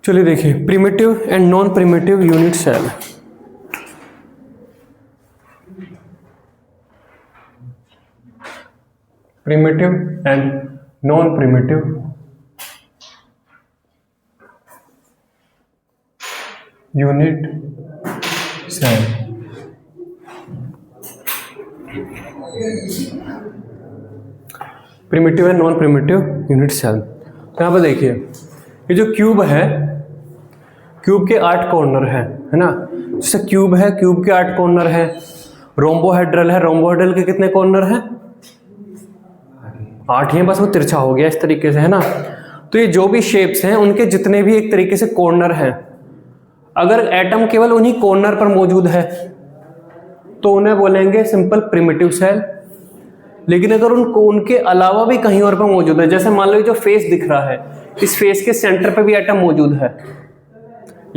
चलिए देखिए, primitive and non primitive unit cell. Primitive and non primitive unit cell. Primitive and non primitive unit cell. तो यहाँ पर देखिए, ये जो क्यूब है, क्यूब के 8 कॉर्नर है ना। जैसे क्यूब है, क्यूब के 8 कॉर्नर है। रोम्बोहेड्रल है, रोम्बोहेड्रल के कितने कॉर्नर हैं? 8 ही, बस वो तिरछा हो गया इस तरीके से, है ना। तो ये जो भी शेप्स हैं उनके जितने भी एक तरीके से कॉर्नर हैं, अगर एटम केवल उन्हीं कॉर्नर पर मौजूद है तो उन्हें बोलेंगे सिंपल प्रिमिटिव सेल। लेकिन अगर उनको उनके अलावा भी कहीं और पर मौजूद है, जैसे मान लो जो फेस दिख रहा है, इस फेस के सेंटर पर भी एटम मौजूद है,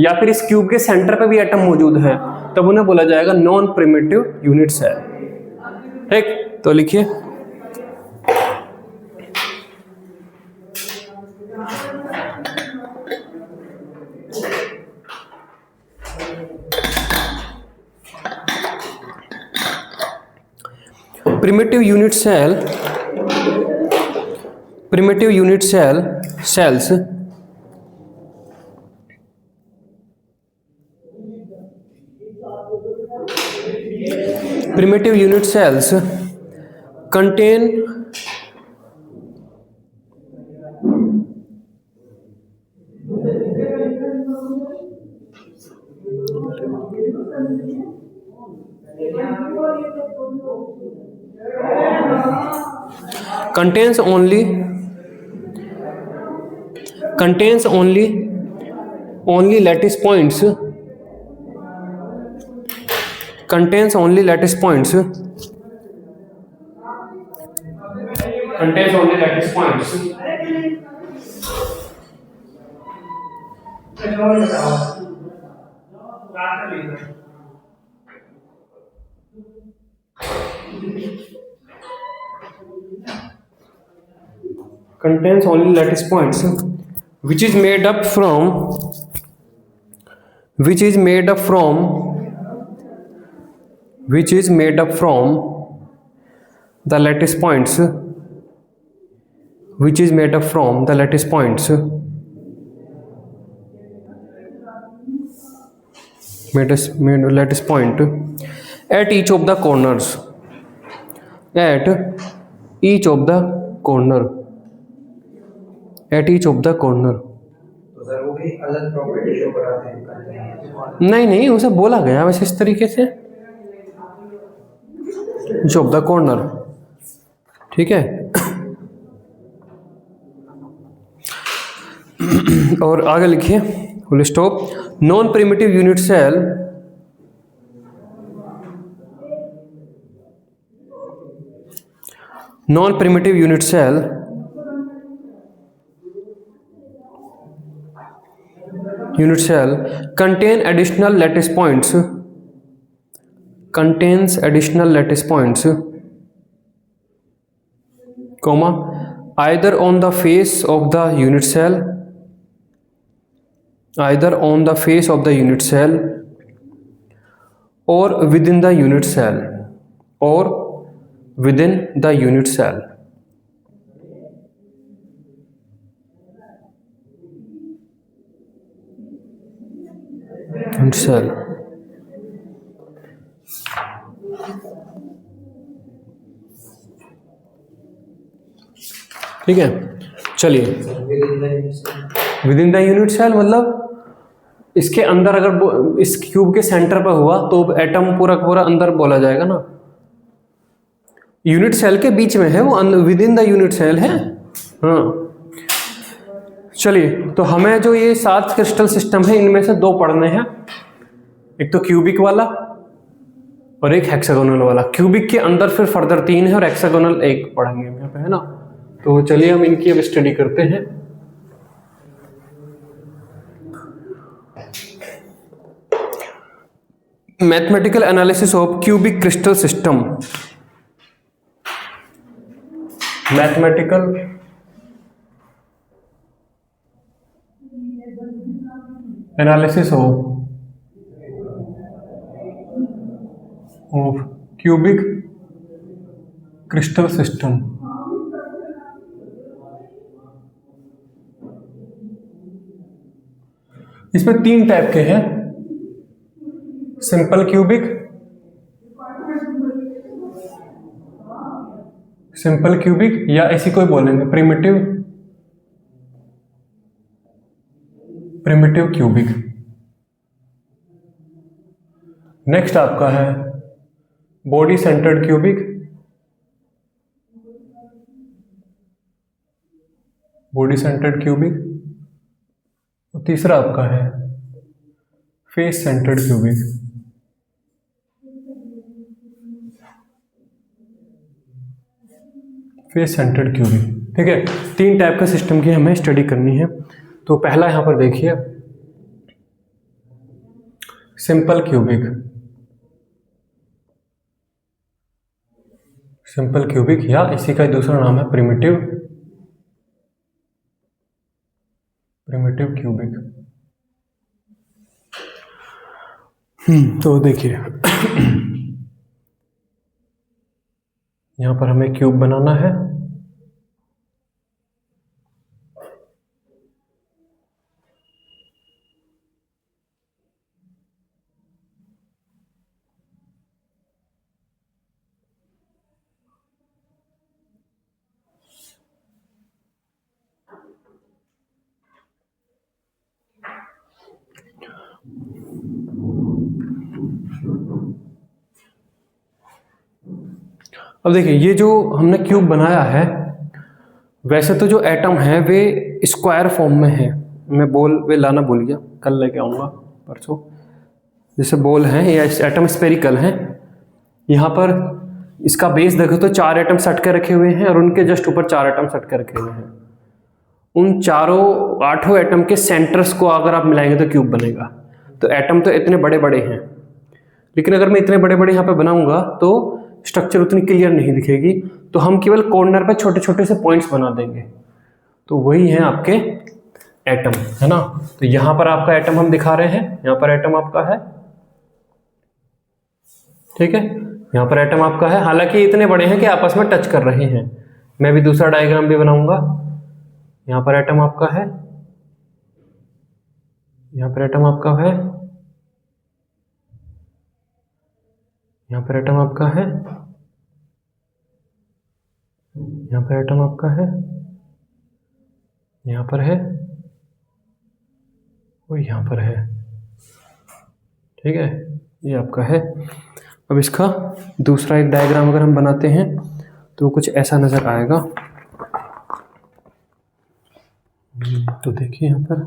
या फिर इस क्यूब के सेंटर पर भी एटम मौजूद है, तब उन्हें बोला जाएगा नॉन प्रिमिटिव यूनिट सेल। ठीक, तो लिखिए primitive unit cell, primitive unit cell cells primitive unit cells contain contains only lattice points, contains only lattice points, contains only lattice points contains only lattice points which is made up from which is made up from the lattice points which is made up from the lattice points lattice point at each of the corners, at each of the corner, at each of the corner। तो sir वो भी अलग property show कराते हैं। नहीं, उसे बोला गया वैसे इस तरीके से, each of the corner, ठीक है। और आगे लिखिए, full stop. Non primitive unit cell non-primitive unit cell contains additional lattice points, comma, either on the face of the unit cell, or within the unit cell, cell। ठीक है, चलिए। Within the unit cell मतलब इसके अंदर, अगर इस cube के centre पर हुआ तो एटम पूरा पूरा अंदर बोला जाएगा ना। यूनिट सेल के बीच में है वो, within the unit cell है। हाँ, चलिए, तो हमें जो ये 7 क्रिस्टल सिस्टम है इनमें से 2 पढ़ने हैं, एक तो क्यूबिक वाला और एक हेक्सागोनल वाला। क्यूबिक के अंदर फिर फर्दर 3 है और हेक्सागोनल 1 पढ़ेंगे यहाँ पे, है ना। तो चलिए हम इनकी अब स्टडी करते हैं। Mathematical analysis of cubic crystal system, mathematical analysis of cubic crystal system. इसमें 3 टाइप के हैं, सिंपल क्यूबिक, या ऐसी कोई बोलेंगे प्रिमिटिव क्यूबिक। नेक्स्ट आपका है बॉडी सेंटर्ड क्यूबिक, और तीसरा आपका है फेस सेंटर्ड क्यूबिक। ठीक है, 3 टाइप का सिस्टम की हमें स्टडी करनी है। तो पहला यहां पर देखिए सिंपल क्यूबिक या इसी का दूसरा नाम है प्रिमिटिव क्यूबिक। तो देखिए यहां पर हमें क्यूब बनाना है। अब देखिए ये जो हमने क्यूब बनाया है, वैसे तो जो एटम है वे स्क्वायर फॉर्म में है। मैं वे लाना भूल गया, कल लेके आऊँगा परसों। जैसे बॉल है या एटम स्पेरिकल है, यहाँ पर इसका बेस देखो तो 4 एटम सट के रखे हुए हैं और उनके जस्ट ऊपर 4 एटम सट के रखे हुए हैं। उन 8 एटम के सेंटर्स को अगर आप मिलाएंगे तो क्यूब बनेगा। तो एटम तो इतने बड़े बड़े हैं, लेकिन अगर मैं इतने बड़े बड़े यहाँ पे बनाऊंगा तो स्ट्रक्चर उतनी क्लियर नहीं दिखेगी। तो हम केवल कॉर्नर पे छोटे छोटे से पॉइंट्स बना देंगे, तो वही है आपके एटम, है ना। तो यहाँ पर आपका एटम हम दिखा रहे हैं, यहाँ पर एटम आपका है, ठीक है, यहाँ पर एटम आपका है। हालांकि इतने बड़े हैं कि आपस में टच कर रहे हैं। मैं भी दूसरा डायग्राम भी बनाऊंगा। यहाँ पर एटम आपका है, यहाँ पर एटम आपका है, यहाँ पर एटम आपका है, यहाँ पर एटम आपका है, यहाँ पर है और यहाँ पर है, ठीक है, ये आपका है। अब इसका दूसरा एक डायग्राम अगर हम बनाते हैं तो कुछ ऐसा नजर आएगा। तो देखिए यहाँ पर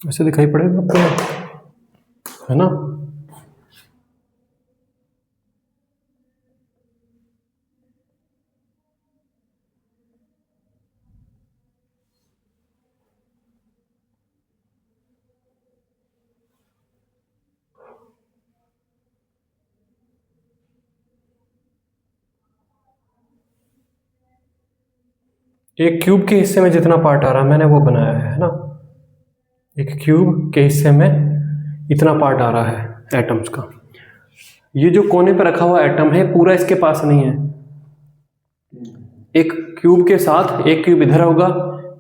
ऐसे दिखाई पड़ेगा आपको, है ना। एक क्यूब के हिस्से में जितना पार्ट आ रहा है मैंने वो बनाया है ना, एक क्यूब के हिस्से में इतना पार्ट आ रहा है एटम्स का। ये जो कोने पर रखा हुआ एटम है पूरा इसके पास नहीं है। एक क्यूब के साथ एक क्यूब इधर होगा,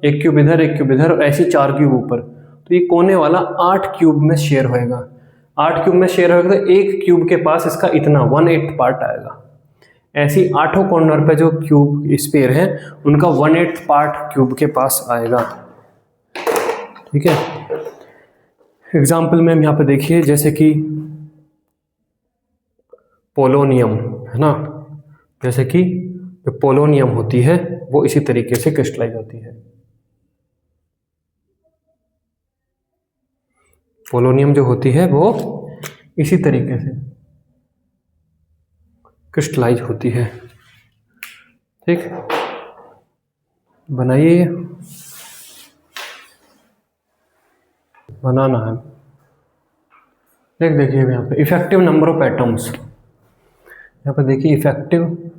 एक क्यूब इधर, एक क्यूब इधर, और ऐसे 4 क्यूब ऊपर। तो ये कोने वाला 8 क्यूब में शेयर होएगा। 8 क्यूब में शेयर होएगा तो एक क्यूब के पास इसका इतना 1/8 पार्ट आएगा। ऐसी 8 कॉर्नर पे जो क्यूब स्फीयर है उनका 1/8 पार्ट क्यूब के पास आएगा। ठीक है, एग्जाम्पल में यहाँ पे देखिए, जैसे कि पोलोनियम है ना, जैसे कि जो पोलोनियम होती है वो इसी तरीके से क्रिस्टलाइज होती है। पोलोनियम जो होती है वो इसी तरीके से क्रिस्टलाइज होती है। ठीक, बनाइए, बनाना है। देखिए यहाँ पे इफेक्टिव नंबर ऑफ एटम्स, यहाँ पे देखिए effective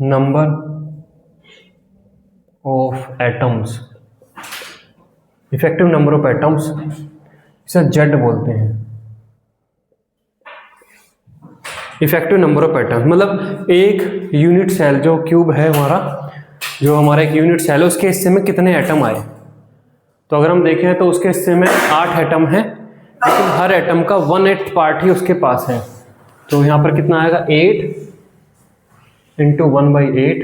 number of atoms, effective number of atoms इसे जेड बोलते हैं। इफेक्टिव नंबर ऑफ एटम्स मतलब एक यूनिट सेल जो क्यूब है हमारा, जो हमारा एक यूनिट सेल है उसके हिस्से में कितने एटम आए। तो अगर हम देखें तो उसके हिस्से में 8 एटम है, लेकिन हर एटम का 1/8 पार्ट ही उसके पास है। तो यहाँ पर कितना आएगा 8 × 1/8।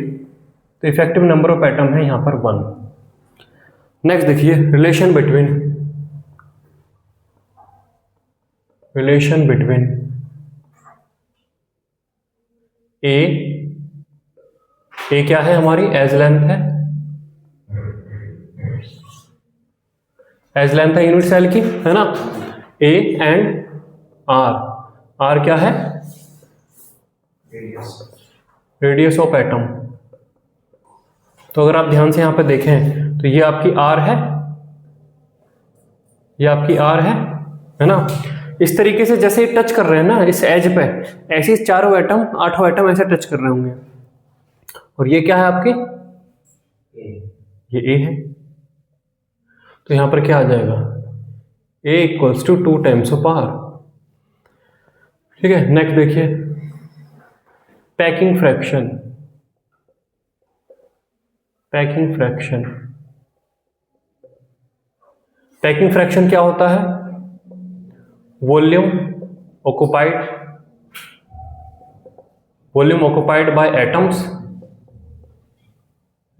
तो इफेक्टिव नंबर ऑफ एटम है यहाँ पर 1। नेक्स्ट देखिए रिलेशन बिटवीन ए क्या है हमारी, एज लेंथ है यूनिट सेल की, है ना। ए एंड आर क्या है, रेडियस ऑफ एटम। तो अगर आप ध्यान से यहाँ पे देखें तो ये आपकी आर है, ये आपकी आर है ना। इस तरीके से जैसे टच कर रहे हैं ना इस एज पे, ऐसे 4 एटम 8 एटम ऐसे टच कर रहे होंगे। और ये क्या है आपके, ये ए है। तो यहां पर क्या आ जाएगा, A = 2 टाइम्स ऑफ आर। ठीक है, नेक्स्ट देखिए पैकिंग फ्रैक्शन। पैकिंग फ्रैक्शन क्या होता है, volume occupied by atoms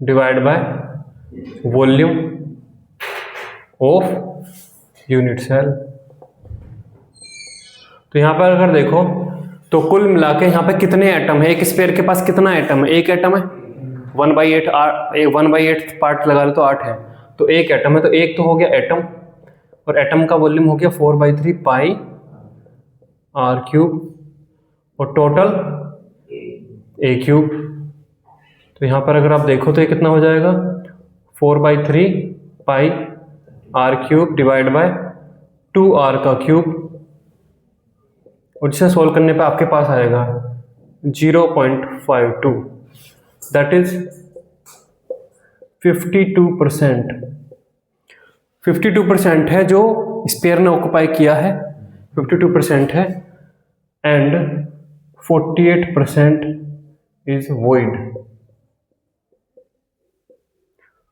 divide by volume of unit cell. तो यहां पर अगर देखो तो कुल मिला के यहाँ पे कितने एटम है, एक स्फीयर के पास कितना एटम है, एक एटम है। 1/8 पार्ट लगा लो तो 8 है, तो एक एटम है। तो एक तो हो गया एटम, और एटम का वॉल्यूम हो गया 4/3 पाई r³, और टोटल a³। तो यहाँ पर अगर आप देखो तो ये कितना हो जाएगा 4/3 पाई r³ डिवाइड बाय 2r³, और जिसे सोल्व करने पे आपके पास आएगा 0.52, दैट इज 52%। 52% है जो स्पेयर ने ऑक्युपाई किया है, 52% है, एंड 48% इज वॉइड।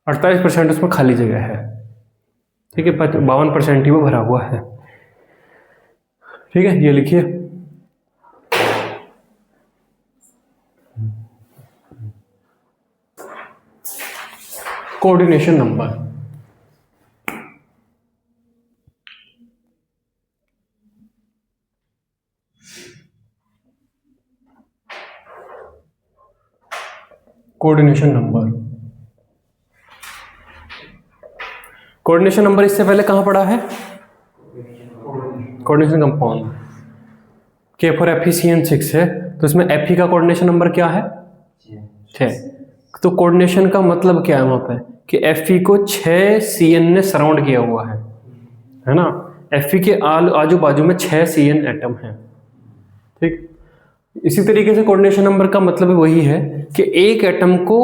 48% उसमें खाली जगह है। ठीक है, 52% ही वो भरा हुआ है। ठीक है, ये लिखिए कोऑर्डिनेशन नंबर। कोऑर्डिनेशन नंबर इससे पहले कहां पढ़ा है, coordination compound. K for Fe6 है, तो इसमें Fe का कोऑर्डिनेशन नंबर क्या है 6। तो कोऑर्डिनेशन का मतलब क्या है वहां पे कि Fe को 6 Cn ने सराउंड किया हुआ है ना। Fe के आजू बाजू में 6 Cn एटम है। ठीक, इसी तरीके से कोऑर्डिनेशन नंबर का मतलब वही है कि एक एटम को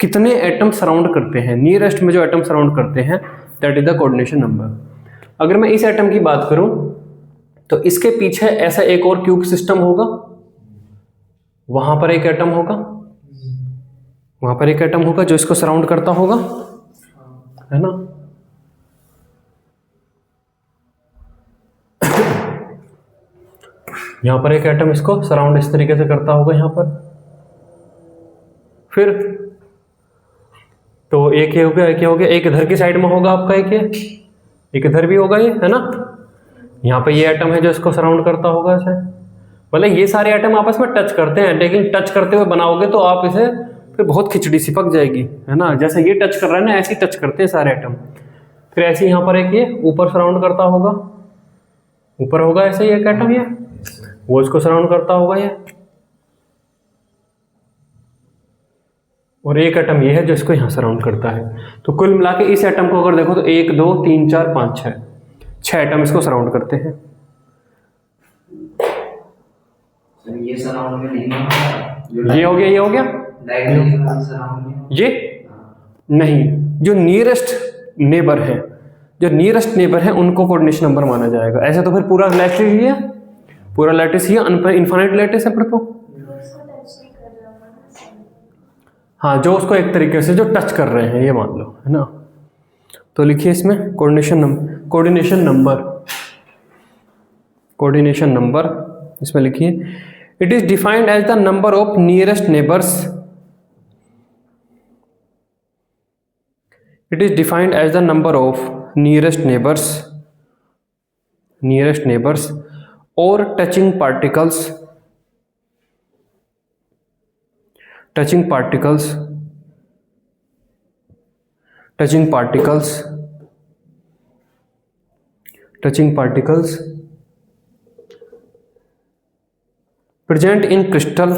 कितने एटम सराउंड करते हैं, नियरेस्ट में जो एटम सराउंड करते हैं, that is the coordination number. अगर मैं इस एटम की बात करूं तो इसके पीछे ऐसा एक और क्यूब सिस्टम होगा, वहां पर एक एटम होगा, वहां पर एक एटम होगा जो इसको सराउंड करता होगा, है ना। यहां पर एक एटम इसको सराउंड इस तरीके से करता होगा यहां पर। फिर तो एक ये हो गया, एक ये हो गया, एक इधर की साइड में होगा आपका, एक इधर भी होगा, ये है ना। यहाँ पे ये एटम है जो इसको सराउंड करता होगा ऐसे। मतलब ये सारे एटम आपस में टच करते हैं, लेकिन टच करते हुए बनाओगे तो आप इसे फिर बहुत खिचड़ी सी पक जाएगी, है ना। जैसे ये टच कर रहा है ना, ऐसे ही टच करते हैं सारे एटम। फिर ऐसे ही यहाँ पर एक ये ऊपर सराउंड करता होगा, ऊपर होगा ऐसे ही एक एटम, ये वो इसको सराउंड करता होगा ये, और एक एटम ये है जो इसको यहाँ सराउंड करता है। तो कुल मिला के इस एटम को अगर देखो तो 1 2 3 4 5 6 एटम इसको सराउंड करते हैं। ये सराउंड में नहीं होगा, ये हो गया, ये हो गया, ये नहीं, जो नियरेस्ट नेबर है, जो नियरेस्ट नेबर है उनको कोऑर्डिनेशन नंबर माना जाएगा। ऐसे तो फिर पूरा लैटिस ही है, पूरा लैटिस ही है, इनफाइनाइट लैटिस है फिर तो। हाँ, जो उसको एक तरीके से जो टच कर रहे हैं, ये मान लो, है ना। तो लिखिए इसमें कोऑर्डिनेशन नंबर इसमें लिखिए, it is defined as the number of nearest neighbours, it is defined as the number of nearest neighbours और touching particles present in crystal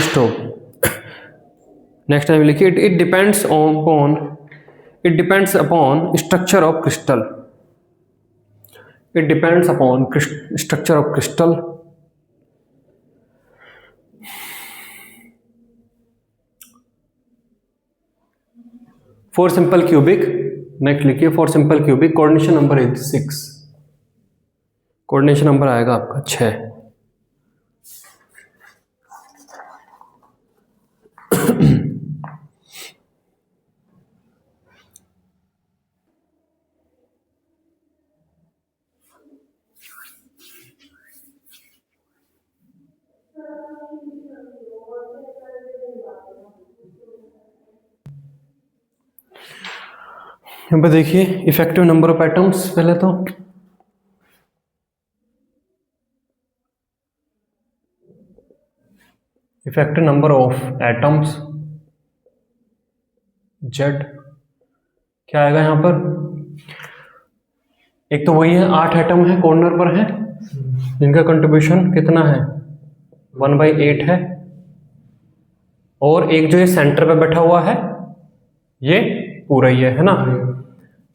stop। Next time लिखिए, it depends upon structure of crystal, it depends upon structure of crystal for simple cubic। Next लिखिए, for simple cubic coordination number is 6, coordination number आएगा आपका 6। यहाँ पर देखिए effective number of atoms, पहले तो effective number of atoms Z क्या आएगा यहाँ पर। एक तो वही है, 8 एटम है कॉर्नर पर है, जिनका कंट्रीब्यूशन कितना है 1/8 है, और एक जो ये सेंटर पे बैठा हुआ है ये पूरा ही है ना।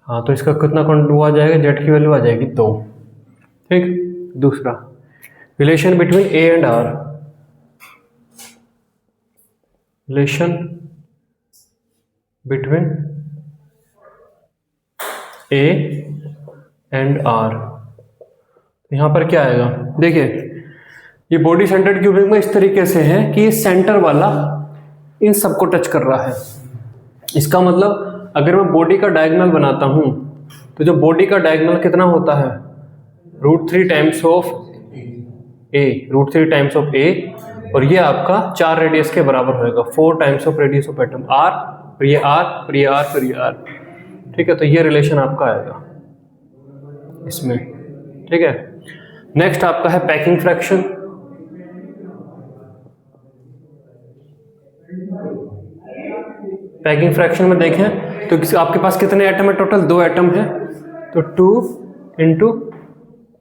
हाँ, तो इसका कितना वो आ जाएगा, जेड की वैल्यू आ जाएगी 2। ठीक, दूसरा relation between a and r, relation between a and r. यहाँ पर क्या आएगा, देखिए ये बॉडी सेंटर्ड क्यूबिक में इस तरीके से है कि ये सेंटर वाला इन सबको टच कर रहा है। इसका मतलब अगर मैं बॉडी का डायगोनल बनाता हूं तो जो बॉडी का डायगोनल कितना होता है, √3 टाइम्स ऑफ ए, और ये आपका 4 रेडियस के बराबर होएगा, 4 times of radius of atom r, फिर ये आर, फिर ये आर, फिर ये आर। ठीक है, तो ये रिलेशन आपका आएगा इसमें। ठीक है, नेक्स्ट आपका है पैकिंग फ्रैक्शन। पैकिंग फ्रैक्शन में देखें तो आपके पास कितने एटम है, टोटल 2 एटम है, तो 2 ×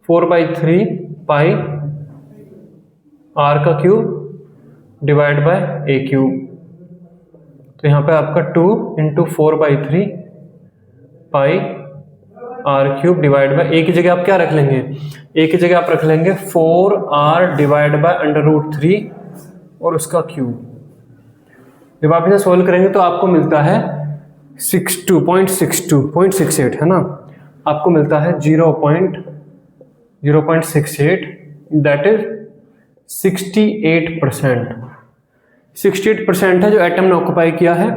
4/3 पाई r का cube divide by a cube. तो यहाँ पे आपका 2 into 4/3 pi r cube divide by, एक ही जगह आप क्या रख लेंगे, एक ही जगह आप रख लेंगे 4r डिवाइड बाय √3 और उसका क्यूब। जब आप इसे सोल्व करेंगे तो आपको मिलता है 0.68 है ना, आपको मिलता है 0.68, दैट इज 68%। 68% है जो एटम ने ऑक्युपाई किया है,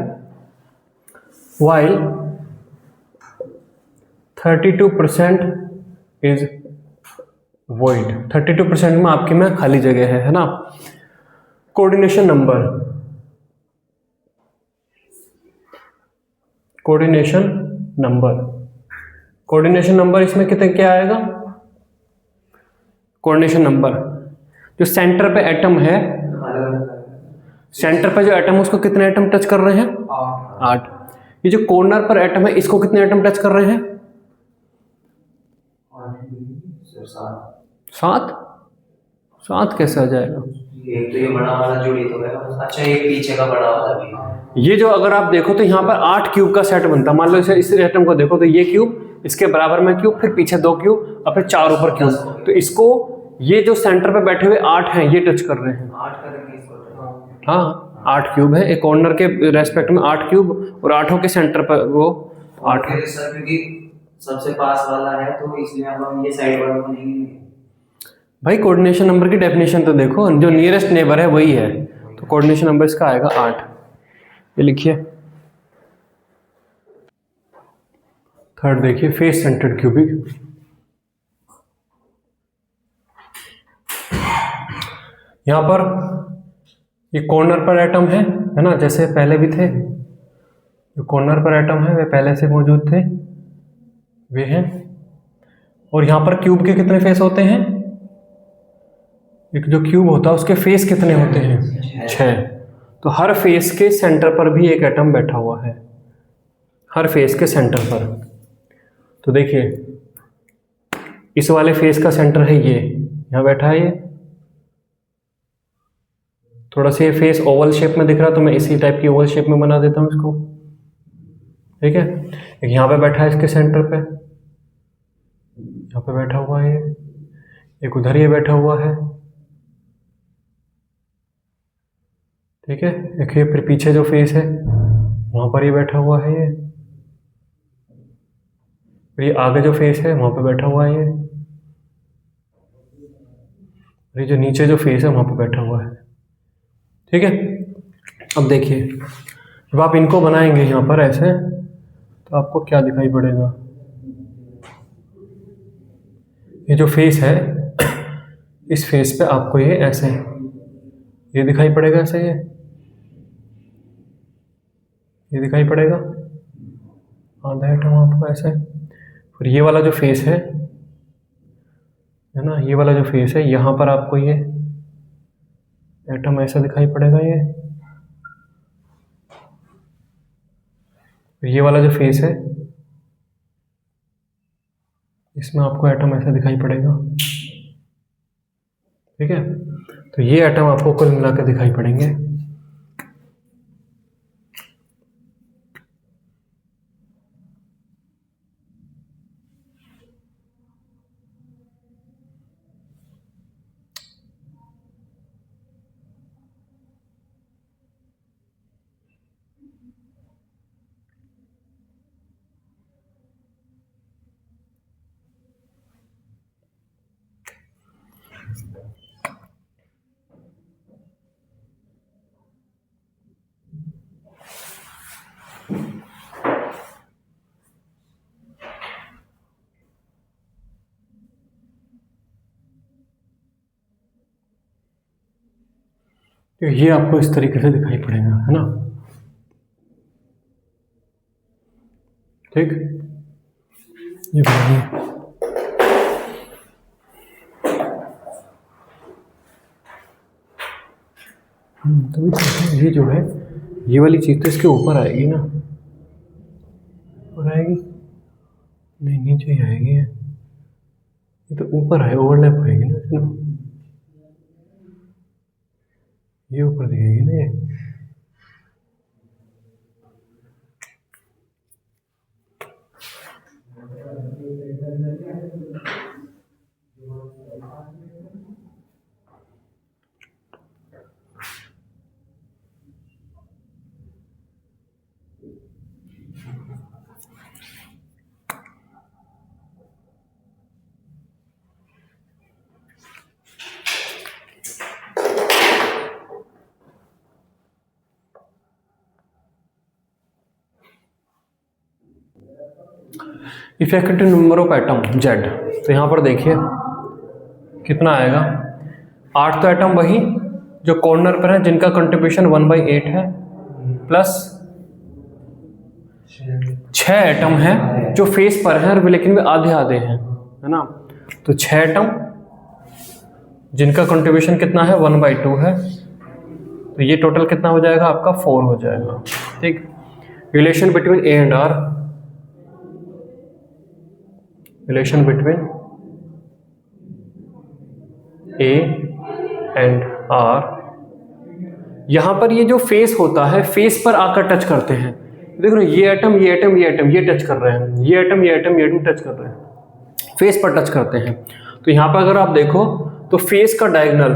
वाइल 32% इज वॉइड। 32% में आपके में खाली जगह है ना। कोऑर्डिनेशन नंबर, कोऑर्डिनेशन नंबर इसमें कितने क्या आएगा, कोऑर्डिनेशन नंबर जो सेंटर पे एटम है, सेंटर पे जो एटम है उसको कितने एटम टच कर रहे हैं, 8। ये जो कॉर्नर पर एटम है इसको कितने एटम टच कर रहे हैं, 7 कैसे आ जाएगा, एक तो ये बड़ा वाला जोड़ी तो है, अच्छा एक पीछे का बड़ा वाला भी। ये जो अगर आप देखो तो यहाँ पर 8 क्यूब का सेट बनता है। मान लो इस एटम को देखो तो ये क्यूब, इसके बराबर में क्यूब, फिर पीछे 2 क्यूब और फिर 4 ऊपर क्यूब। तो इसको ये जो सेंटर पे बैठे हुए 8 हैं ये टच कर रहे हैं। 8 करेंगे इसको, हाँ 8 क्यूब है, एक कॉर्नर के रेस्पेक्ट में 8 क्यूब और 8 के सेंटर पर वो 8 है। सर क्योंकि सबसे पास वाला है तो इसलिए हम ये साइड वाला को नहीं। भाई कोऑर्डिनेशन नंबर की डेफिनेशन तो देखो, जो नियरेस्ट नेबर है वही है, तो कोऑर्डिनेशन नंबर इसका आएगा 8। ये लिखिए। थर्ड देखिए, फेस सेंटर्ड क्यूबिक। यहां पर ये कॉर्नर पर एटम है ना, जैसे पहले भी थे, जो कॉर्नर पर एटम है वे पहले से मौजूद थे, वे हैं। और यहां पर क्यूब के कितने फेस होते हैं, एक जो क्यूब होता है उसके फेस कितने होते हैं, 6। तो हर फेस के सेंटर पर भी एक एटम बैठा हुआ है, हर फेस के सेंटर पर। तो देखिए इस वाले फेस का सेंटर है ये, यहाँ बैठा है ये। थोड़ा सा ये फेस ओवल शेप में दिख रहा है तो मैं इसी टाइप की ओवल शेप में बना देता हूँ इसको, ठीक है। एक यहाँ पे बैठा है इसके सेंटर पे, यहाँ पे बैठा हुआ है ये, एक उधर ये बैठा हुआ है, ठीक है। एक ये फिर पीछे जो फेस है वहाँ पर ये बैठा हुआ है ये, फिर ये आगे जो फेस है वहाँ पे बैठा हुआ है ये, और ये जो नीचे जो फेस है वहाँ पे बैठा हुआ है, ठीक है। अब देखिए जब आप इनको बनाएंगे यहाँ पर ऐसे तो आपको क्या दिखाई पड़ेगा, ये जो फेस है इस फेस पे आपको ये ऐसे ये दिखाई पड़ेगा, ऐसे ये दिखाई पड़ेगा आधा एटम आपको ऐसे। फिर ये वाला जो फेस है ना, ये वाला जो फेस है यहाँ पर आपको ये एटम ऐसा दिखाई पड़ेगा ये वाला जो फेस है इसमें आपको एटम ऐसा दिखाई पड़ेगा, ठीक है। तो ये एटम आपको कुल मिलाकर दिखाई पड़ेंगे। तो ये आपको इस तरीके से दिखाई पड़ेगा, है ना, ठीक। ये बनाइए। तभी तो ये जो है ये वाली चीज़ तो इसके ऊपर आएगी ना, ऊपर आएगी नहीं, नीचे ही आएगी, ये तो ऊपर है, ओवरलैप होएगी ना इसमें, ये ऊपर दिखेगी ना ये, effective number of atom Z, तो यहाँ पर देखिए कितना आएगा, 8 तो एटम वही जो कॉर्नर पर है जिनका कंट्रीब्यूशन 1/8 है, प्लस 6 एटम है जो फेस पर है लेकिन वे आधे आधे हैं, है ना। तो 6 एटम जिनका कंट्रीब्यूशन कितना है 1/2 है, तो ये टोटल कितना हो जाएगा आपका 4 हो जाएगा। ठीक, relation between a and r, relation between a and r, यहां पर ये जो फेस होता है फेस पर आकर टच करते हैं। देखो ये एटम ये एटम ये एटम ये टच कर रहे हैं, ये एटम ये एटम ये एटम टच कर रहे हैं, फेस पर टच करते हैं। तो यहाँ पर अगर आप देखो तो फेस का डायगोनल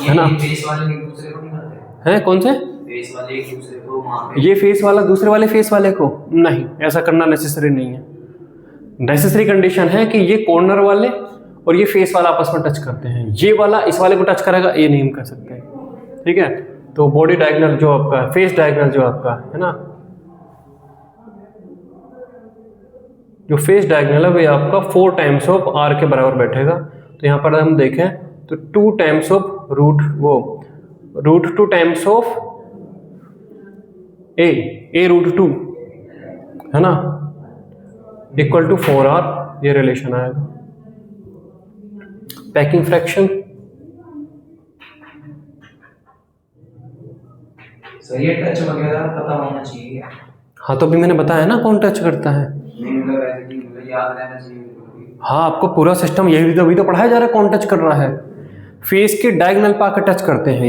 है ना, फेस वाले एक दूसरे को नहीं करते है कौन से फेस वाले एक दूसरे को वहां पे ये फेस वाला दूसरे वाले फेस वाले को, नहीं ऐसा करना नेसेसरी नहीं है। नेसेसरी कंडीशन है कि ये कॉर्नर वाले और ये फेस वाला आपस में टच करते हैं, ये वाला इस वाले को टच करेगा, ये नहीं हम कर सकते। ठीक है, तो बॉडी डायगोनल जो आपका फेस डायगोनल जो आपका है ना, जो फेस डायगोनल है वो आपका 4 टाइम्स ऑफ आर के बराबर बैठेगा। तो यहाँ पर हम देखें तो 2 times of root 2 times of a root 2 है ना, इक्वल टू 4r, ये रिलेशन आएगा। पैकिंग फ्रैक्शन सर ये टच वगैरह पता होना चाहिए। हाँ तो अभी मैंने बताया ना कौन टच करता है, नहीं मतलब ऐसे कि मतलब याद रहना चाहिए। हाँ आपको पूरा सिस्टम यही तो पढ़ाया जा रहा है कौन टच कर रहा है। फेस के डायगोनल पर आकर टच करते हैं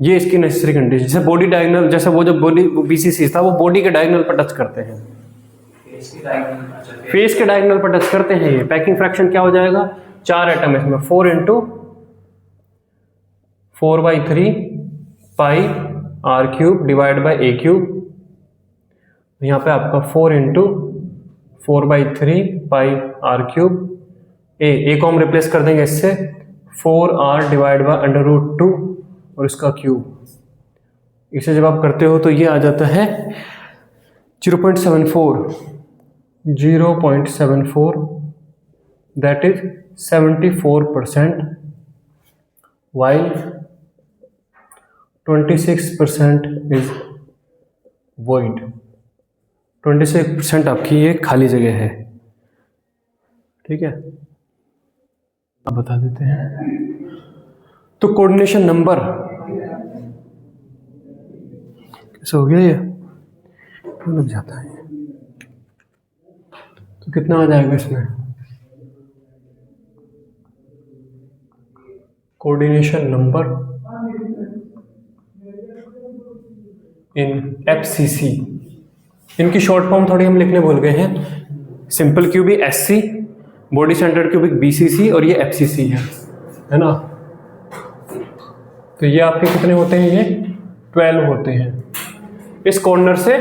ये इसकी नेसेसरी कंडीशन। जैसे बॉडी डायगोनल, जैसे वो जो बॉडी बीसीसी था वो बॉडी के डायगोनल पर टच करते हैं, फेस के डायगोनल पर टच करते हैं। ये पैकिंग फ्रैक्शन क्या हो जाएगा, 4 एटम इसमें 4 × 4/3 पाई r³ डिवाइड बाई a³। यहाँ पे आपका 4 × 4/3 पाई r³, ए को हम रिप्लेस कर देंगे इससे 4r डिवाइड बाई √2 और इसका क्यूब। इसे जब आप करते हो तो ये आ जाता है 0.74, that is 74%, while 26% is void। 26% आपकी ये खाली जगह है। ठीक है, अब बता देते हैं। तो कोऑर्डिनेशन नंबर कैसे हो गया, ये क्यों लग जाता है, तो कितना आ जाएगा इसमें, कोऑर्डिनेशन नंबर इन FCC, इनकी शॉर्ट फॉर्म थोड़ी हम लिखने भूल गए हैं। Simple cubic SC, body centred cubic BCC और ये FCC है ना। तो ये आपके कितने होते हैं, ये 12 होते हैं। इस कॉर्नर से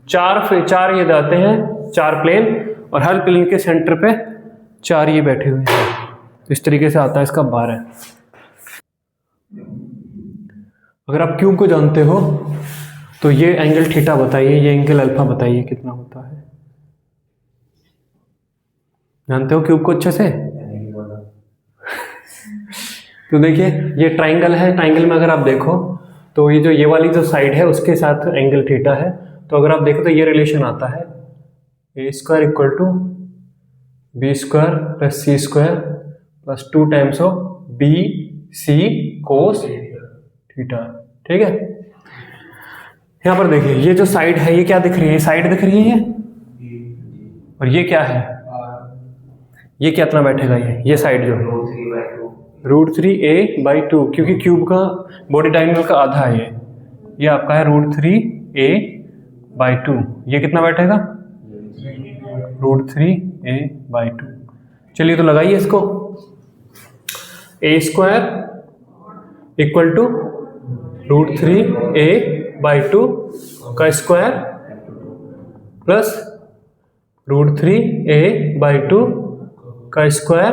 4 ये जाते हैं, 4 प्लेन, और हर प्लेन के सेंटर पे 4 ये बैठे हुए हैं। तो इस तरीके से आता है इसका 12। अगर आप क्यूब को जानते हो तो ये एंगल थीटा बताइए, ये एंगल अल्फा बताइए कितना होता है। जानते हो क्यूब को अच्छे से? तो देखिए ये ट्राइंगल है, ट्राइंगल में अगर आप देखो तो ये वाली जो साइड है उसके साथ एंगल थीटा है। तो अगर आप देखो तो ये रिलेशन आता है a² = b² + c² + 2 times of BC cos theta. ठीक है, यहाँ पर देखिए ये जो साइड है ये क्या दिख रही है, साइड दिख रही है, और ये क्या है, ये कितना बैठेगा, ये साइड जो √3a/2, क्योंकि क्यूब का बॉडी डायगोनल का आधा है ये आपका है √3a/2। ये कितना बैठेगा, √3 3a/2। चलिए तो लगाइए इसको। a² इक्वल टू √3a/2 का स्क्वायर प्लस √3a/2 का square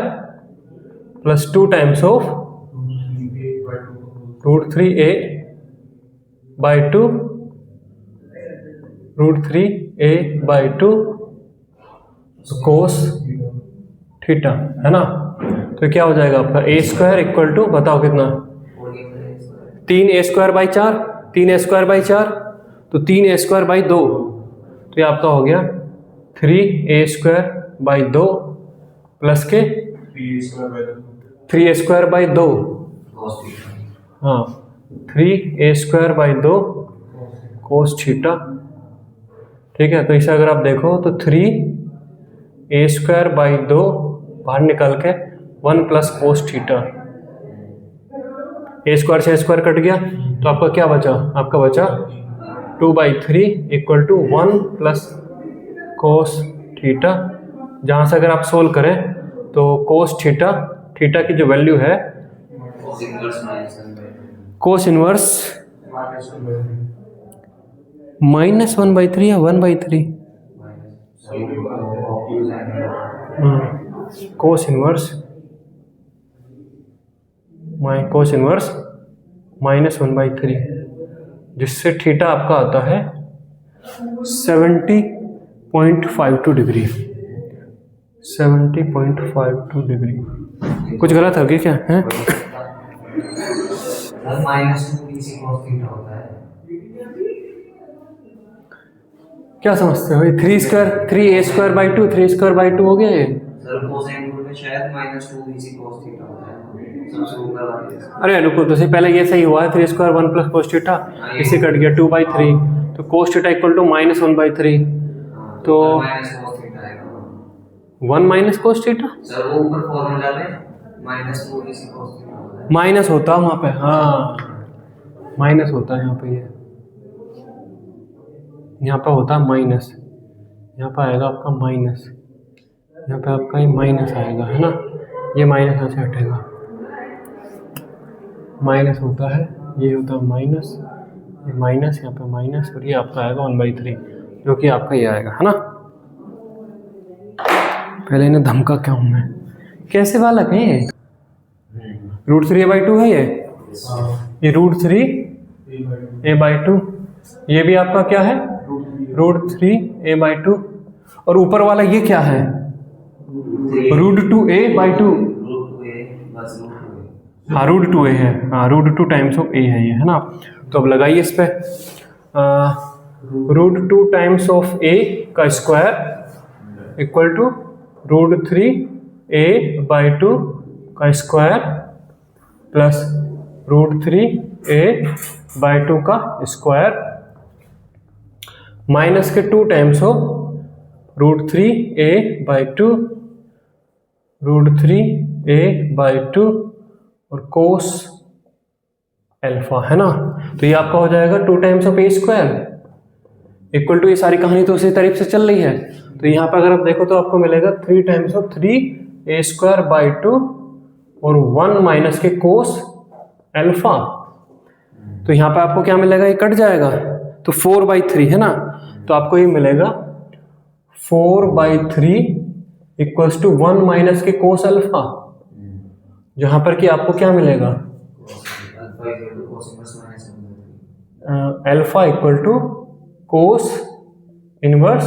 plus 2 times of √3a/2 √3a/2 cos theta, है ना। तो क्या हो जाएगा आपका a² इक्वल टू, बताओ कितना, 3a²/4, 3a²/4 तो 3a²/2, तो ये आपका हो गया 3a²/2 प्लस के 3a²/2, हाँ 3a²/2 कोस थीटा। ठीक है, तो इसे अगर आप देखो तो 3a²/2 बाहर निकाल के 1 प्लस कोस थीटा, a² से a² कट गया तो आपका क्या बचा, आपका बचा 2/3 equal to 1 plus cos theta. जहाँ से अगर आप सोल्व करें तो कोस थीटा की जो वैल्यू है कोस इनवर्स -1/3 या 1/3, कोस इनवर्स -1/3, जिससे थीटा आपका आता है 70.52 डिग्री। 70.52 डिग्री। कुछ गलत हो गया क्या है? क्या समझते हो? 3a²/2 3a²/2 हो गया ये। सर कोसाइन रूल में शायद -2bc cos थीटा होता है, सबसे ऊपर वाले। अरे रुको, तो पहले ये सही हुआ है 3² 1 प्लस कोस थीटा, इससे कट गया 2/3, तो कोस थीटा इक्वल टू -1/3, तो 1 माइनस कोस थीटा, सर वो ऊपर फॉर्मूला में -2bc cos थीटा होता है, माइनस होता है वहाँ पे, हाँ माइनस होता है यहाँ पे, ये यहाँ पे होता है माइनस, यहाँ पे आएगा आपका माइनस, यहाँ पे आपका ये माइनस आएगा, है ना, ये माइनस यहाँ से हटेगा, माइनस होता है, ये होता है माइनस, ये माइनस, यहाँ पे माइनस, और ये आपका आएगा 1/3, जो कि आपका ये आएगा, है ना। पहले इन्हें धमका क्या हूँ मैं, कैसे वाला है ये, √3a/2 है ये √3a/2, ये भी आपका क्या है √3a/2, और ऊपर वाला ये क्या है √2a/2, हाँ √2a है, हाँ √2 टाइम्स ऑफ a है ये, है ना। तो अब लगाइए इस पे, √2 टाइम्स ऑफ a का स्क्वायर इक्वल टू √3a/2 का स्क्वायर प्लस √3a/2 का स्क्वायर माइनस के 2 टाइम्स ऑफ √3a/2 √3a/2 और कोस अल्फा, है ना। तो ये आपका हो जाएगा 2 times of a² equal to, ये सारी कहानी तो उसी तरीके से चल रही है, तो यहाँ पर अगर आप देखो तो आपको मिलेगा 3 टाइम्स ऑफ 3a²/2 और 1 माइनस के कोस अल्फा। तो यहाँ पे आपको क्या मिलेगा, ये कट जाएगा तो 4/3, है ना, तो आपको ये मिलेगा 4/3 इक्वल्स टू 1 माइनस के कोस अल्फा, जहां पर कि आपको क्या मिलेगा alpha equal to cos inverse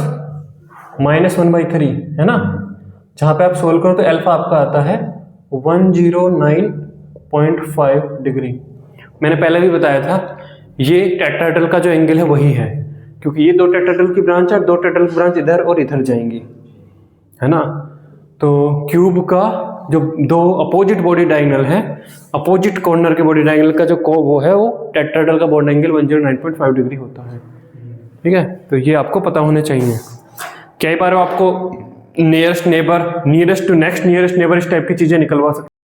-1/3, है ना। जहां पे आप सोल्व करो तो अल्फा आपका आता है 109.5 डिग्री। मैंने पहले भी बताया था ये टेट्राहेड्रल का जो एंगल है वही है, क्योंकि ये 2 टेट्राहेड्रल की ब्रांच है, 2 टेट्राहेड्रल की ब्रांच इधर और इधर जाएंगी, है ना। तो क्यूब का जो 2 अपोजिट बॉडी डायगोनल है, अपोजिट कॉर्नर के बॉडी डायगोनल का जो वो है, वो टेट्राहेड्रल का बॉडी एंगल 109.5 डिग्री होता है, ठीक है। तो ये आपको पता होने चाहिए। कई बार आपको nearest neighbour, nearest to next nearest neighbour, इस टाइप की चीज़ें निकलवा सकते